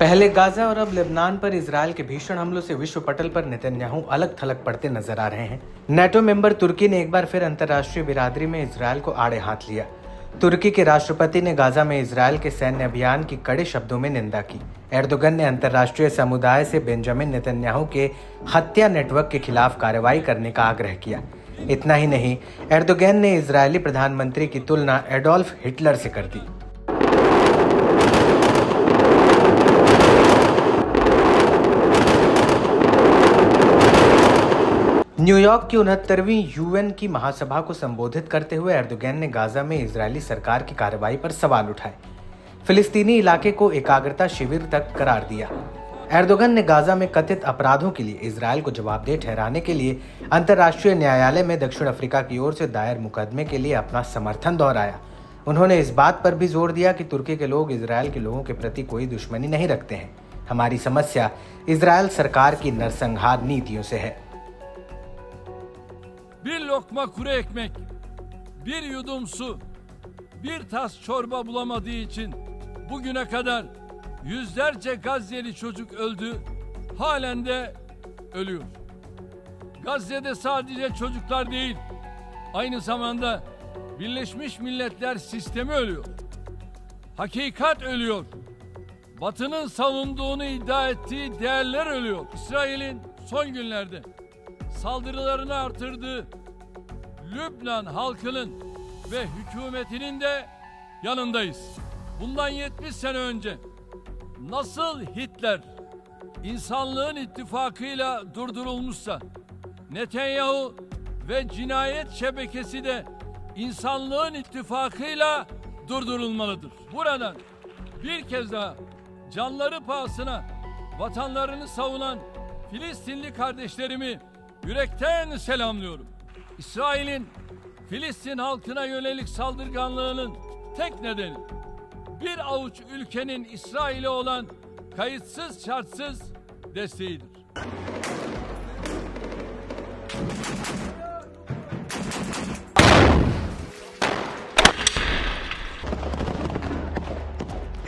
पहले गाजा और अब लेबनान पर इजरायल के भीषण हमलों से विश्व पटल पर नेतन्याहू अलग थलग पड़ते नजर आ रहे हैं। नेटो मेंबर तुर्की ने एक बार फिर अंतर्राष्ट्रीय बिरादरी में इजरायल को आड़े हाथ लिया। तुर्की के राष्ट्रपति ने गाजा में इजरायल के सैन्य अभियान की कड़े शब्दों में निंदा की। एर्दोगन ने अंतर्राष्ट्रीय समुदाय से बेंजामिन नेतन्याहू के हत्या नेटवर्क के खिलाफ कार्रवाई करने का आग्रह किया। इतना ही नहीं, एर्दोगन ने इजरायली प्रधानमंत्री की तुलना एडोल्फ हिटलर से कर दी। न्यूयॉर्क की 69वीं यूएन की महासभा को संबोधित करते हुए एर्दोगन ने गाजा में इजरायली सरकार की कार्रवाई पर सवाल उठाए। फिलिस्तीनी इलाके को एकाग्रता शिविर तक करार दिया। एर्दोगन ने गाजा में कथित अपराधों के लिए इजरायल को जवाबदेह ठहराने के लिए अंतर्राष्ट्रीय न्यायालय में दक्षिण अफ्रीका की ओर से दायर मुकदमे के लिए अपना समर्थन दोहराया। उन्होंने इस बात पर भी जोर दिया कि तुर्की के लोग इजरायल के लोगों के प्रति कोई दुश्मनी नहीं रखते हैं। हमारी समस्या इजरायल सरकार की नरसंहार नीतियों से है। Bir lokma kuru ekmek, bir yudum su, bir tas çorba bulamadığı için bugüne kadar yüzlerce Gazze'li çocuk öldü, halen de ölüyor. Gazze'de sadece çocuklar değil, aynı zamanda Birleşmiş Milletler sistemi ölüyor. Hakikat ölüyor. Batı'nın savunduğunu iddia ettiği değerler ölüyor. İsrail'in son günlerde saldırılarını artırdığı Lübnan halkının ve hükümetinin de yanındayız. Bundan 70 sene önce nasıl Hitler insanlığın ittifakıyla durdurulmuşsa, Netanyahu ve cinayet şebekesi de insanlığın ittifakıyla durdurulmalıdır. Buradan bir kez daha canları pahasına vatanlarını savunan Filistinli kardeşlerimi yürekten selamlıyorum. İsrail'in Filistin halkına yönelik saldırganlığının tek nedeni bir avuç ülkenin İsrail'e olan kayıtsız şartsız desteğidir.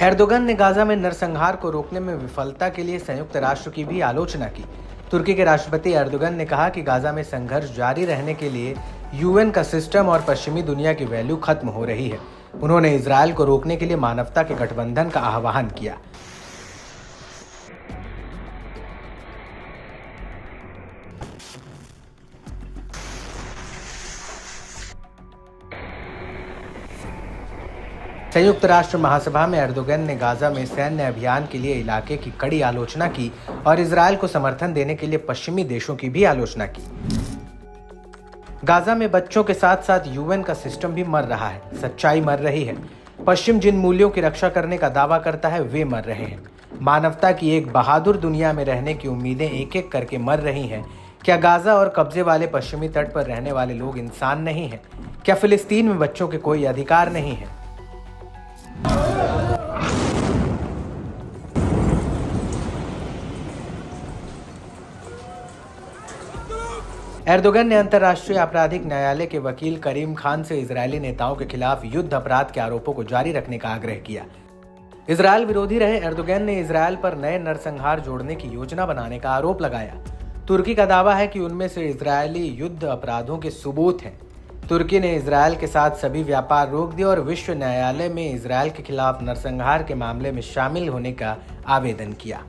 Erdogan ने Gaza में नरसंहार को रोकने में विफलता के लिए संयुक्त राष्ट्र की भी आलोचना की। तुर्की के राष्ट्रपति एर्दोगन ने कहा कि गाजा में संघर्ष जारी रहने के लिए यूएन का सिस्टम और पश्चिमी दुनिया की वैल्यू खत्म हो रही है। उन्होंने इजरायल को रोकने के लिए मानवता के गठबंधन का आह्वान किया। संयुक्त राष्ट्र महासभा में एर्दोगन ने गाजा में सैन्य अभियान के लिए इलाके की कड़ी आलोचना की और इजरायल को समर्थन देने के लिए पश्चिमी देशों की भी आलोचना की। गाजा में बच्चों के साथ साथ यूएन का सिस्टम भी मर रहा है। सच्चाई मर रही है। पश्चिम जिन मूल्यों की रक्षा करने का दावा करता है वे मर रहे हैं। मानवता की एक बहादुर दुनिया में रहने की उम्मीदें एक एक करके मर रही हैं। क्या गाजा और कब्जे वाले पश्चिमी तट पर रहने वाले लोग इंसान नहीं हैं? क्या फिलिस्तीन में बच्चों के कोई अधिकार नहीं है? एर्दोगन ने अंतर्राष्ट्रीय आपराधिक न्यायालय के वकील करीम खान से इजरायली नेताओं के खिलाफ युद्ध अपराध के आरोपों को जारी रखने का आग्रह किया। इजरायल विरोधी रहे एर्दोगन ने इजरायल पर नए नरसंहार जोड़ने की योजना बनाने का आरोप लगाया। तुर्की का दावा है कि उनमें से इजरायली युद्ध अपराधों के सबूत हैं। तुर्की ने इजरायल के साथ सभी व्यापार रोक दिया और विश्व न्यायालय में इजरायल के खिलाफ नरसंहार के मामले में शामिल होने का आवेदन किया।